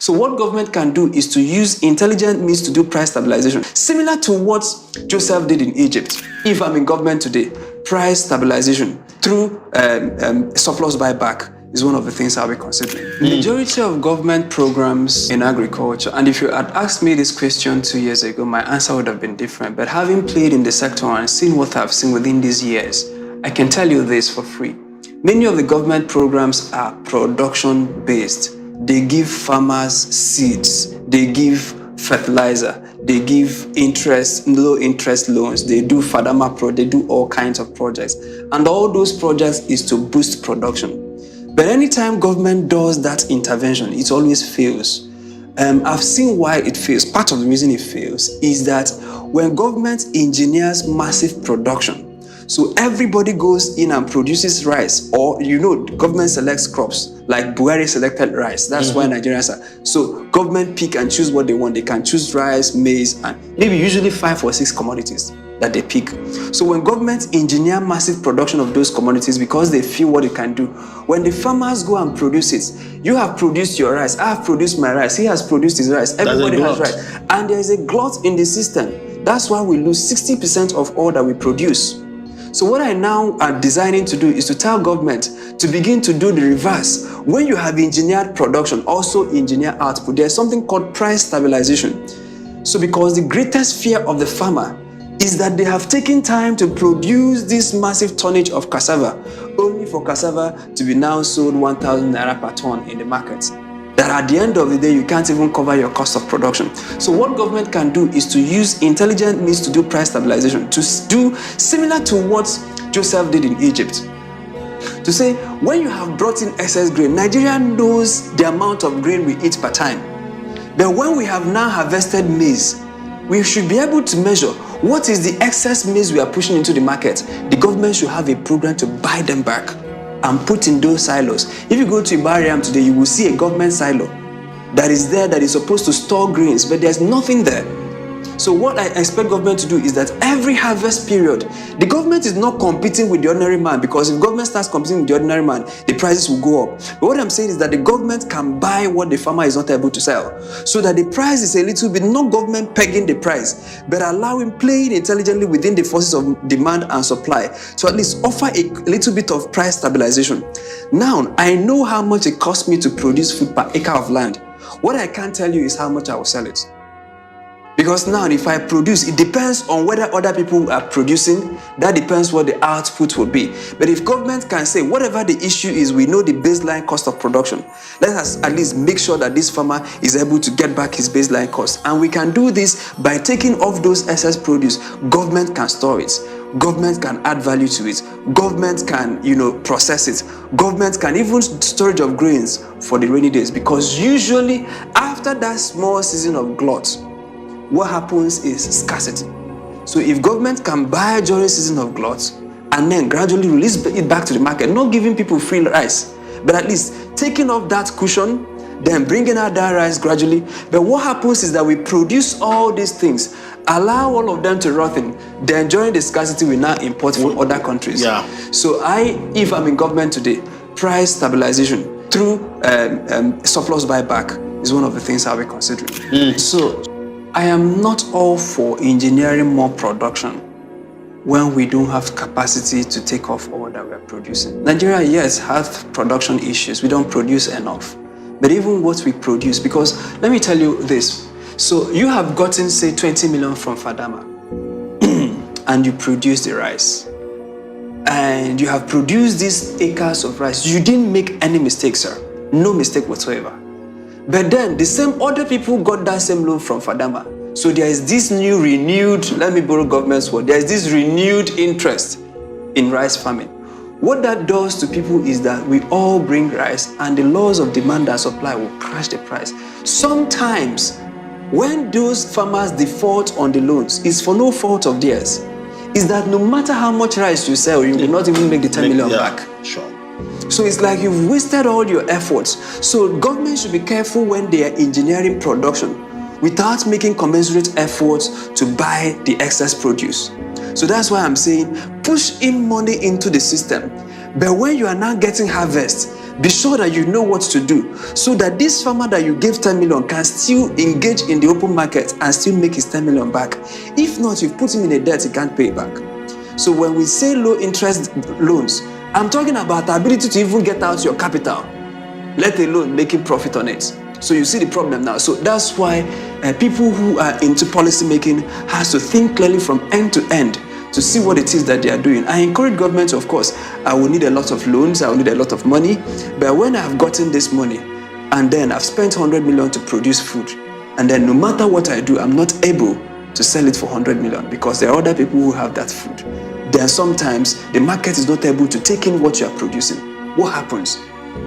So what government can do is to use intelligent means to do price stabilization, similar to what Joseph did in Egypt. If I'm in government today, price stabilization through surplus buyback is one of the things I'll be considering. Majority of government programs in agriculture, and if you had asked me this question 2 years ago, my answer would have been different. But having played in the sector and seen what I've seen within these years, I can tell you this for free. Many of the government programs are production-based. They give farmers seeds, they give fertilizer, they give low interest loans, they do Fadama they do all kinds of projects. And all those projects is to boost production. But anytime government does that intervention, it always fails. I've seen why it fails. Part of the reason it fails is that when government engineers massive production, so everybody goes in and produces rice, or government selects crops, like Buhari selected rice. That's why Nigerians are. So government pick and choose what they want. They can choose rice, maize, and maybe usually 5 or 6 commodities that they pick. So when government engineer massive production of those commodities because they feel what it can do, when the farmers go and produce it, you have produced your rice, I have produced my rice, he has produced his rice, everybody has rice. And there is a glut in the system. That's why we lose 60% of all that we produce. So what I now am designing to do is to tell government to begin to do the reverse. When you have engineered production, also engineer output. There's something called price stabilization. So because the greatest fear of the farmer is that they have taken time to produce this massive tonnage of cassava, only for cassava to be now sold 1,000 naira per ton in the market. That at the end of the day, you can't even cover your cost of production. So what government can do is to use intelligent means to do price stabilization, to do similar to what Joseph did in Egypt. To say, when you have brought in excess grain, Nigeria knows the amount of grain we eat per time. But when we have now harvested maize, we should be able to measure what is the excess maize we are pushing into the market. The government should have a program to buy them back and put in those silos. If you go to Ibariam today, you will see a government silo that is there that is supposed to store grains, but there's nothing there. So what I expect government to do is that every harvest period, the government is not competing with the ordinary man, because if government starts competing with the ordinary man, the prices will go up. But what I'm saying is that the government can buy what the farmer is not able to sell, so that the price is a little bit, not government pegging the price, but allowing playing intelligently within the forces of demand and supply to at least offer a little bit of price stabilization. Now, I know how much it costs me to produce food per acre of land. What I can't tell you is how much I will sell it. Because now if I produce, it depends on whether other people are producing. That depends what the output will be. But if government can say, whatever the issue is, we know the baseline cost of production. Let us at least make sure that this farmer is able to get back his baseline cost. And we can do this by taking off those excess produce. Government can store it. Government can add value to it. Government can, process it. Government can even storage of grains for the rainy days. Because usually after that small season of glut, what happens is scarcity. So if government can buy during season of glut and then gradually release it back to the market, not giving people free rice, but at least taking off that cushion, then bringing out that rice gradually. But what happens is that we produce all these things, allow all of them to rotten, then during the scarcity we now import from other countries. Yeah. So if I'm in government today, price stabilization through surplus buyback is one of the things I'll be considering. So I am not all for engineering more production when we don't have capacity to take off all that we're producing. Nigeria, yes, has production issues. We don't produce enough. But even what we produce, because let me tell you this. So you have gotten, say, 20 million from Fadama, and you produce the rice. And you have produced these acres of rice. You didn't make any mistake, sir. No mistake whatsoever. But then the same other people got that same loan from Fadama. So there is this new renewed, let me borrow government's word, there is this renewed interest in rice farming. What that does to people is that we all bring rice, and the laws of demand and supply will crash the price. Sometimes when those farmers default on the loans, it's for no fault of theirs. Is that no matter how much rice you sell, you will not even make the 10 million back. Sure. So it's like you've wasted all your efforts. So government should be careful when they are engineering production without making commensurate efforts to buy the excess produce. So that's why I'm saying push in money into the system. But when you are now getting harvest, Be sure that you know what to do so that this farmer that you gave 10 million can still engage in the open market and still make his 10 million back. If not, you've put him in a debt he can't pay back. So when we say low interest loans, I'm talking about the ability to even get out your capital, let alone making profit on it. So you see the problem now. So that's why people who are into policy making has to think clearly from end to end to see what it is that they are doing. I encourage government, of course, I will need a lot of loans, I will need a lot of money, but when I've gotten this money and then I've spent 100 million to produce food, and then no matter what I do, I'm not able to sell it for 100 million because there are other people who have that food. Then sometimes the market is not able to take in what you are producing. What happens?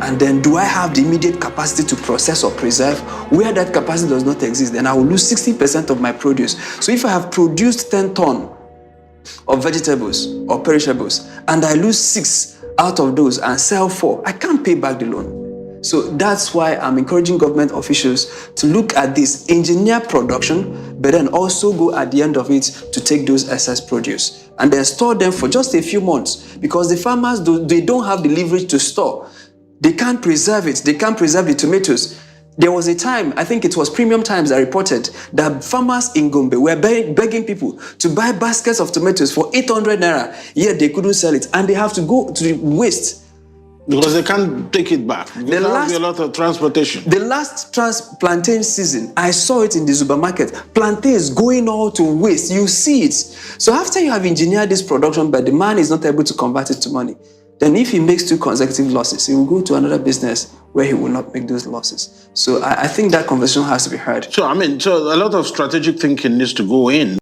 And then do I have the immediate capacity to process or preserve? Where that capacity does not exist, then I will lose 60% of my produce. So if I have produced 10 tons of vegetables or perishables and I lose 6 out of those and sell 4, I can't pay back the loan. So that's why I'm encouraging government officials to look at this, engineer production, but then also go at the end of it to take those excess produce and then store them for just a few months, because the farmers, they don't have the leverage to store. They can't preserve it. They can't preserve the tomatoes. There was a time, I think it was Premium Times that reported that farmers in Gombe were begging people to buy baskets of tomatoes for 800 naira, yet they couldn't sell it, and they have to go to the waste. Because they can't take it back. There will be a lot of transportation. The last plantain season, I saw it in the supermarket. Plantains going all to waste. You see it. So after you have engineered this production, but the man is not able to convert it to money, then if he makes 2 consecutive losses, he will go to another business where he will not make those losses. So I think that conversation has to be heard. So, so a lot of strategic thinking needs to go in.